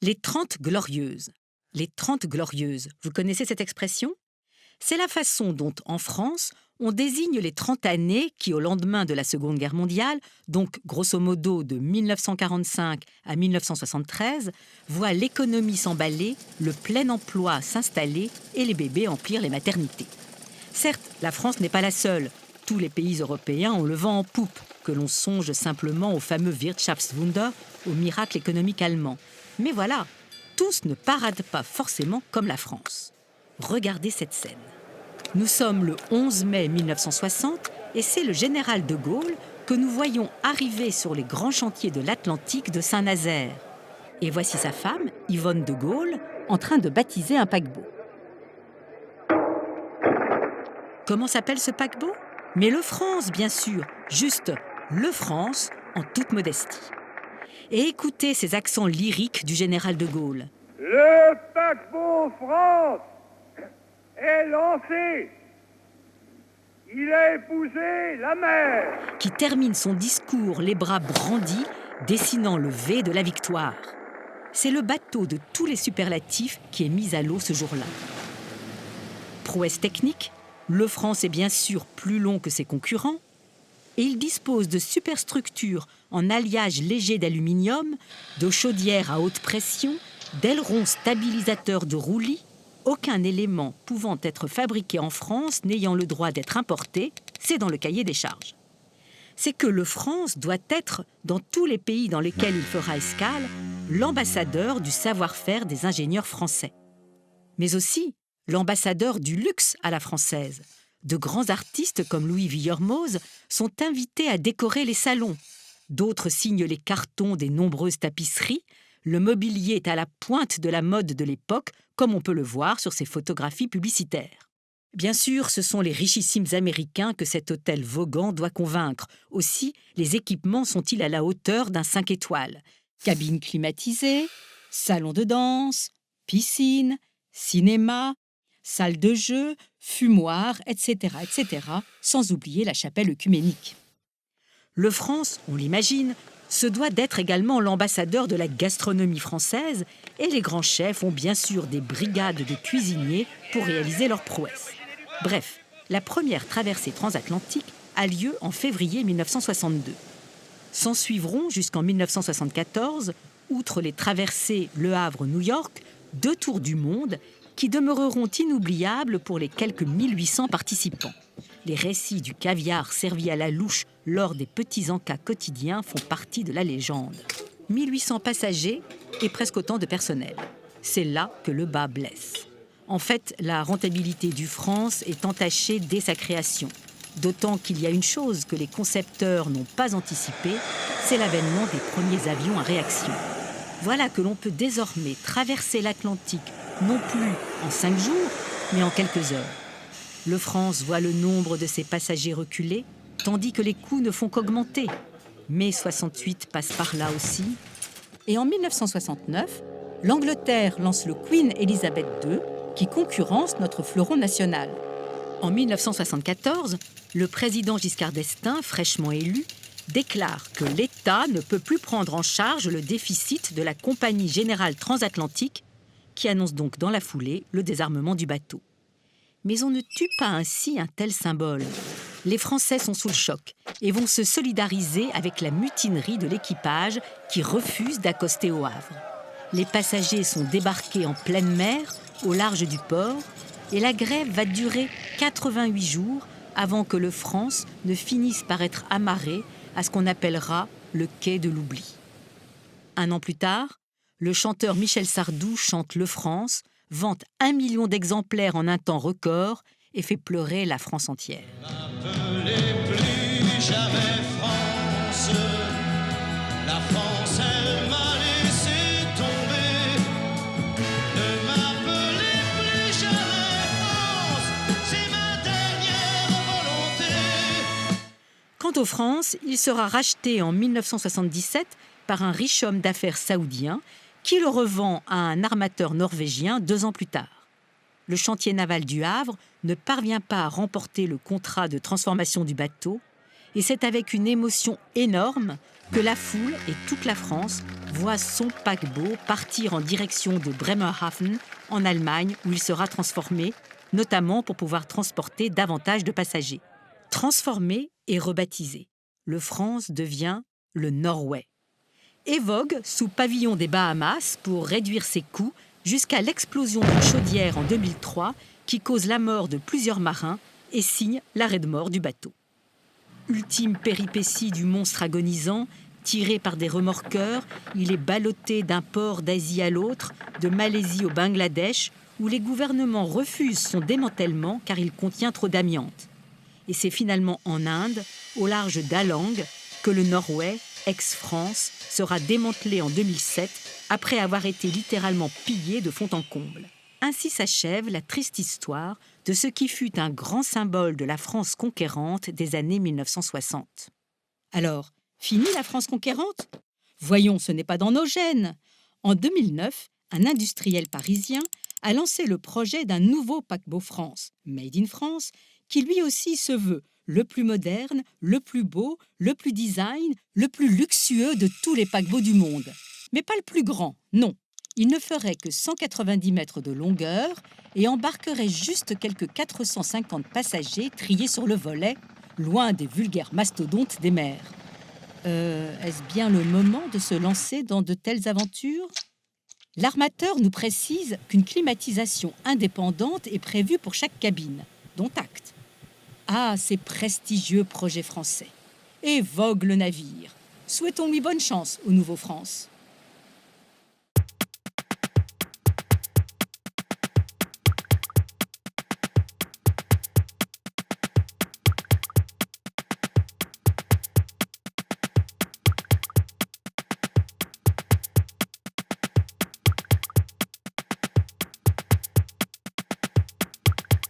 Les 30 glorieuses. Les 30 glorieuses, vous connaissez cette expression? C'est la façon dont, en France, on désigne les 30 années qui, au lendemain de la Seconde Guerre mondiale, donc grosso modo de 1945 à 1973, voient l'économie s'emballer, le plein emploi s'installer et les bébés emplir les maternités. Certes, la France n'est pas la seule. Tous les pays européens ont le vent en poupe, que l'on songe simplement au fameux Wirtschaftswunder, au miracle économique allemand. Mais voilà, tous ne paradent pas forcément comme la France. Regardez cette scène. Nous sommes le 11 mai 1960 et c'est le général de Gaulle que nous voyons arriver sur les grands chantiers de l'Atlantique de Saint-Nazaire. Et voici sa femme, Yvonne de Gaulle, en train de baptiser un paquebot. Comment s'appelle ce paquebot? Mais le France, bien sûr, juste le France, en toute modestie. Et écoutez ces accents lyriques du général de Gaulle. Le paquebot France est lancé. Il a épousé la mer. Qui termine son discours les bras brandis, dessinant le V de la victoire. C'est le bateau de tous les superlatifs qui est mis à l'eau ce jour-là. Prouesse technique, le France est bien sûr plus long que ses concurrents, et il dispose de superstructures en alliage léger d'aluminium, de chaudières à haute pression, d'ailerons stabilisateurs de roulis, aucun élément pouvant être fabriqué en France n'ayant le droit d'être importé, c'est dans le cahier des charges. C'est que le France doit être, dans tous les pays dans lesquels il fera escale, l'ambassadeur du savoir-faire des ingénieurs français. Mais aussi l'ambassadeur du luxe à la française. De grands artistes comme Louis Vuillermoz sont invités à décorer les salons. D'autres signent les cartons des nombreuses tapisseries. Le mobilier est à la pointe de la mode de l'époque, comme on peut le voir sur ces photographies publicitaires. Bien sûr, ce sont les richissimes Américains que cet hôtel Vaughan doit convaincre. Aussi, les équipements sont-ils à la hauteur d'un 5 étoiles? Cabine climatisée, salon de danse, piscine, cinéma, salle de jeu, fumoir, etc., sans oublier la chapelle œcuménique. Le France, on l'imagine, se doit d'être également l'ambassadeur de la gastronomie française et les grands chefs ont bien sûr des brigades de cuisiniers pour réaliser leurs prouesses. Bref, la première traversée transatlantique a lieu en février 1962. S'en suivront jusqu'en 1974, outre les traversées Le Havre-New York, 2 tours du monde qui demeureront inoubliables pour les quelques 1800 participants. Les récits du caviar servi à la louche lors des petits encas quotidiens font partie de la légende. 1800 passagers et presque autant de personnel. C'est là que le bas blesse. En fait, la rentabilité du France est entachée dès sa création. D'autant qu'il y a une chose que les concepteurs n'ont pas anticipée, c'est l'avènement des premiers avions à réaction. Voilà que l'on peut désormais traverser l'Atlantique non plus en 5 jours, mais en quelques heures. Le France voit le nombre de ses passagers reculer, tandis que les coûts ne font qu'augmenter. Mai 68 passe par là aussi. Et en 1969, l'Angleterre lance le Queen Elizabeth II, qui concurrence notre fleuron national. En 1974, le président Giscard d'Estaing, fraîchement élu, déclare que l'État ne peut plus prendre en charge le déficit de la Compagnie Générale Transatlantique, qui annonce donc dans la foulée le désarmement du bateau. Mais on ne tue pas ainsi un tel symbole. Les Français sont sous le choc et vont se solidariser avec la mutinerie de l'équipage qui refuse d'accoster au Havre. Les passagers sont débarqués en pleine mer, au large du port, et la grève va durer 88 jours avant que le France ne finisse par être amarré à ce qu'on appellera le quai de l'oubli. 1 an plus tard, le chanteur Michel Sardou chante Le France, vante 1 million d'exemplaires en un temps record et fait pleurer la France entière. N'appelez plus jamais France, la France elle m'a laissé tomber. Ne m'appelez plus jamais France, c'est ma dernière volonté. Quant aux France, il sera racheté en 1977 par un riche homme d'affaires saoudien qui le revend à un armateur norvégien 2 ans plus tard. Le chantier naval du Havre ne parvient pas à remporter le contrat de transformation du bateau et c'est avec une émotion énorme que la foule et toute la France voit son paquebot partir en direction de Bremerhaven, en Allemagne, où il sera transformé, notamment pour pouvoir transporter davantage de passagers. Transformé et rebaptisé, le France devient le Norway et vogue sous pavillon des Bahamas pour réduire ses coûts jusqu'à l'explosion d'une chaudière en 2003 qui cause la mort de plusieurs marins et signe l'arrêt de mort du bateau. Ultime péripétie du monstre agonisant, tiré par des remorqueurs, il est ballotté d'un port d'Asie à l'autre, de Malaisie au Bangladesh, où les gouvernements refusent son démantèlement car il contient trop d'amiante. Et c'est finalement en Inde, au large d'Alang, que le Norway, ex-France, sera démantelé en 2007 après avoir été littéralement pillé de fond en comble. Ainsi s'achève la triste histoire de ce qui fut un grand symbole de la France conquérante des années 1960. Alors, fini la France conquérante ? Voyons, ce n'est pas dans nos gènes. En 2009, un industriel parisien a lancé le projet d'un nouveau paquebot France, Made in France, qui lui aussi se veut le plus moderne, le plus beau, le plus design, le plus luxueux de tous les paquebots du monde. Mais pas le plus grand, non. Il ne ferait que 190 mètres de longueur et embarquerait juste quelques 450 passagers triés sur le volet, loin des vulgaires mastodontes des mers. Est-ce bien le moment de se lancer dans de telles aventures ? L'armateur nous précise qu'une climatisation indépendante est prévue pour chaque cabine, dont acte. Ah, ces prestigieux projets français. Et vogue le navire. Souhaitons-lui bonne chance au Nouveau France.